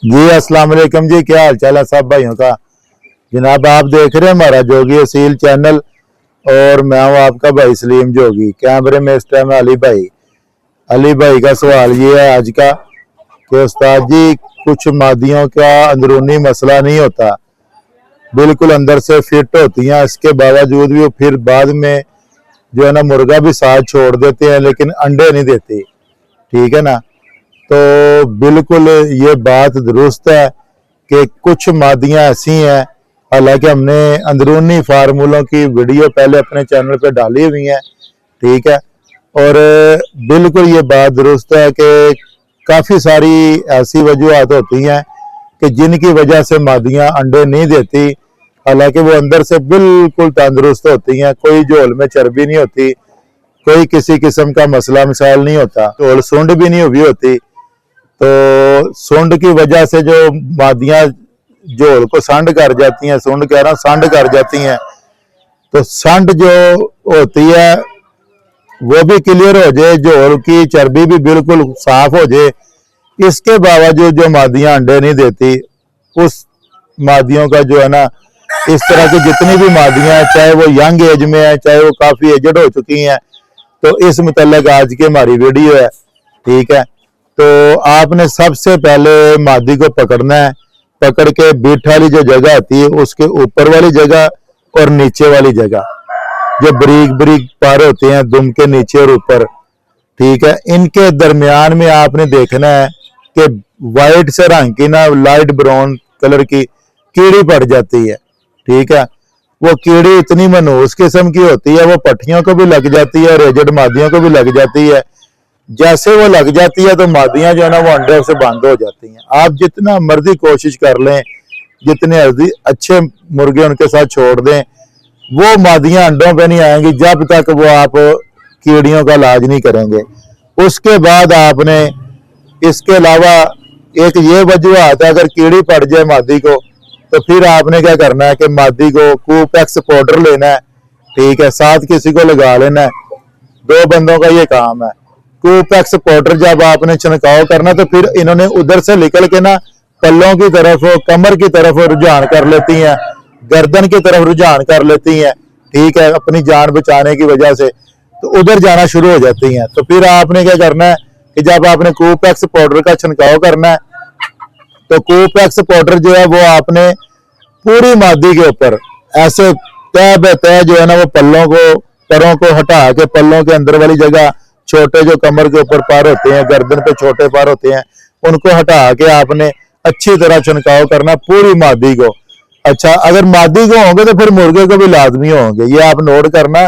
जी अस्सलाम वालेकुम जी, क्या हाल चाल है सब भाइयों का। जनाब आप देख रहे हैं हमारा जोगी असील चैनल और मैं हूँ आपका भाई सलीम जोगी। कैमरे में इस टाइम अली भाई का सवाल ये है आज का कि उस्ताद जी कुछ मादियों का अंदरूनी मसला नहीं होता, बिल्कुल अंदर से फिट होती हैं, इसके बावजूद भी वो फिर बाद में जो है ना मुर्गा भी साथ छोड़ देते हैं लेकिन अंडे नहीं देती, ठीक है ना। तो बिल्कुल ये बात दुरुस्त है कि कुछ मादियां ऐसी हैं, हालांकि हमने अंदरूनी फार्मूलों की वीडियो पहले अपने चैनल पे डाली हुई है, ठीक है। और बिल्कुल ये बात दुरुस्त है कि काफ़ी सारी ऐसी वजूहत होती हैं कि जिनकी वजह से मादियां अंडे नहीं देती, हालांकि वो अंदर से बिल्कुल तंदुरुस्त होती हैं, कोई झोल में चर्बी नहीं होती, कोई किसी किस्म का मसला मिसाल नहीं होता, झोल सुंड भी नहीं हुई होती। तो सुंड की वजह से जो मादियां झोल को संड कर जाती हैं, सुंड कह रहा हूं संड कर जाती हैं, तो संड जो होती है वो भी क्लियर हो जाए, झोल की चर्बी भी बिल्कुल साफ हो जाए, इसके बावजूद जो मादियां अंडे नहीं देती, उस मादियों का जो है ना, इस तरह की जितनी भी मादियां हैं, चाहे वो यंग एज में है, चाहे वो काफी एजड हो चुकी हैं, तो इस मुतल्लक आज की हमारी वीडियो है, ठीक है। तो आपने सबसे पहले मादी को पकड़ना है, पकड़ के बीठ वाली जो जगह होती है उसके ऊपर वाली जगह और नीचे वाली जगह, जो बरीक बरीक पार होते हैं दुम के नीचे और ऊपर, ठीक है, इनके दरमियान में आपने देखना है कि वाइट से रंग की ना लाइट ब्राउन कलर की कीड़ी पड़ जाती है, ठीक है। वो कीड़ी इतनी मनहूस किस्म की होती है, वो पट्टियों को भी लग जाती है और एजड मादियों को भी लग जाती है। जैसे वो लग जाती है तो मादियां जो है ना वो अंडे से बंद हो जाती हैं। आप जितना मर्जी कोशिश कर लें, जितने अच्छे मुर्गे उनके साथ छोड़ दें, वो मादियां अंडों पे नहीं आएंगी जब तक वो आप कीड़ियों का इलाज नहीं करेंगे। उसके बाद आपने इसके अलावा एक ये वजूहत है, अगर कीड़ी पड़ जाए मादी को तो फिर आपने क्या करना है कि मादी को कूपेक्स पाउडर लेना है, ठीक है, साथ किसी को लगा लेना है, 2 बंदों का ये काम है। कूपेक्स पाउडर जब आपने छिड़काव करना तो फिर इन्होंने उधर से निकल के ना पल्लों की तरफ, कमर की तरफ रुझान कर लेती हैं, गर्दन की तरफ रुझान कर लेती हैं, ठीक है, अपनी जान बचाने की वजह से, तो उधर जाना शुरू हो जाती हैं। तो फिर आपने क्या करना है कि जब आपने कूपेक्स पाउडर का छिड़काव करना है तो कूपेक्स पाउडर जो है वो आपने पूरी मादी के ऊपर ऐसे तय बतय जो है ना वो परों को हटा के पल्लों के अंदर वाली जगह, छोटे जो कमर के ऊपर पार होते हैं, गर्दन पे छोटे पार होते हैं, उनको हटा के आपने अच्छी तरह छिड़काव करना पूरी मादी को। अच्छा, अगर मादी को होंगे तो फिर मुर्गे को भी लाजमी होंगे, ये आप नोट करना।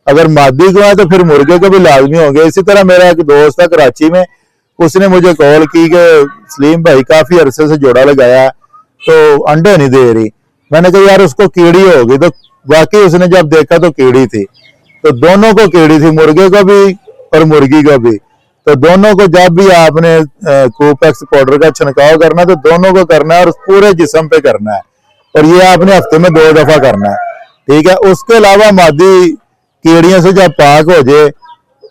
अगर मादी को है तो फिर मुर्गे को भी लाजमी होंगे। इसी तरह मेरा एक दोस्त है कराची में, उसने मुझे कॉल की कि सलीम भाई काफी अरसे से जोड़ा लगाया तो अंडे नहीं दे रही। मैंने कहा यार उसको कीड़ी होगी, तो वाकई उसने जब देखा तो कीड़ी थी, तो दोनों को कीड़ी थी, मुर्गे को भी और मुर्गी को भी। तो दोनों को जब भी आपने कूपेक्स पाउडर का छिड़काव करना तो दोनों को करना है और पूरे जिस्म पे करना है, और ये आपने हफ्ते में 2 दफा करना है, ठीक है। उसके अलावा मादी कीड़ियों से जब पाक हो जाए,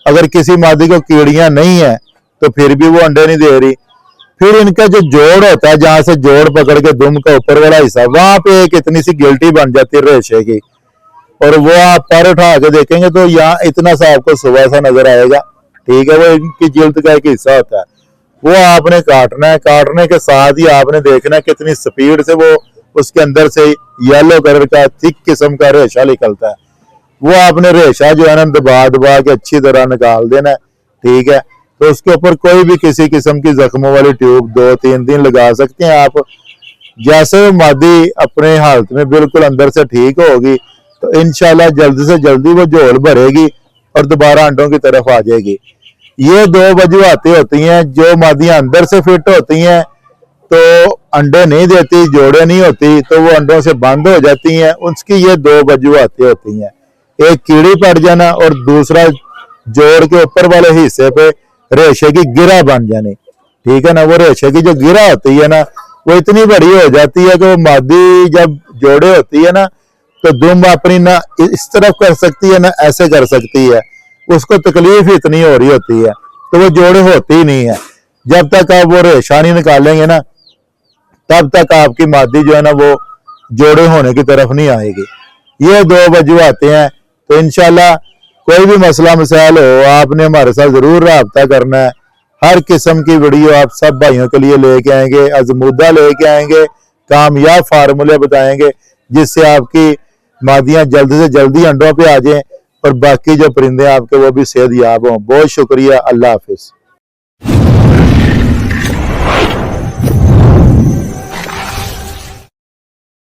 अगर किसी मादी को कीड़ियां नहीं है तो फिर भी वो अंडे नहीं दे रही, फिर इनका जो जोड़ होता है, जहां से जोड़ पकड़ के दुम का ऊपर वाला हिस्सा, वहां पे एक इतनी सी गिल्टी बन जाती है रेशे की, और वो आप पर उठा के देखेंगे तो यहाँ इतना सा आपको सुबह सा नजर आएगा, ठीक है। वो इनकी जिल्द का एक हिस्सा होता है, वो आपने काटना है। काटने के साथ ही आपने देखना है कितनी स्पीड से वो उसके अंदर से येलो कलर का थिक किस्म का रेशा निकलता है। वो आपने रेशा जो है ना दबा दबा के अच्छी तरह निकाल देना है, ठीक है। तो उसके ऊपर कोई भी किसी किस्म की जख्मों वाली ट्यूब 2-3 दिन लगा सकते हैं आप। जैसे मादी अपने हालत में बिल्कुल अंदर से ठीक होगी तो इंशाल्लाह जल्दी से जल्दी वो झोल भरेगी और दोबारा अंडों की तरफ आ जाएगी। ये 2 वजूहतें होती हैं। जो मादियां अंदर से फिट होती हैं तो अंडे नहीं देती, जोड़े नहीं होती तो वो अंडों से बंद हो जाती हैं, उसकी ये 2 वजूहतें होती हैं, एक कीड़ी पड़ जाना और दूसरा जोड़ के ऊपर वाले हिस्से पे रेशे की गिरा बन जानी, ठीक है ना। वो रेशे की जो गिरा होती है ना वो इतनी बड़ी हो जाती है कि वो मादी जब जोड़े होती है ना तो दुम अपनी ना इस तरफ कर सकती है ना ऐसे कर सकती है, उसको तकलीफ इतनी हो रही होती है, तो वो जोड़े होती ही नहीं है। जब तक आप वो रेशा नहीं निकालेंगे ना तब तक आपकी मादी जो है ना वो जोड़े होने की तरफ नहीं आएगी। ये दो वजूहातें हैं। तो इंशाल्लाह कोई भी मसला मसाइल हो आपने हमारे साथ ज़रूर राब्ता करना है। हर किस्म की वीडियो आप सब भाइयों के लिए लेके आएंगे, अज़मुद्दा लेके आएंगे, कामयाब फार्मूले बताएंगे जिससे आपकी मादियाँ जल्द से जल्दी अंडों पे आ जाएं और बाकी जो परिंदे आपके वो भी सेहतयाब हों। बहुत शुक्रिया, अल्लाह हाफिज़।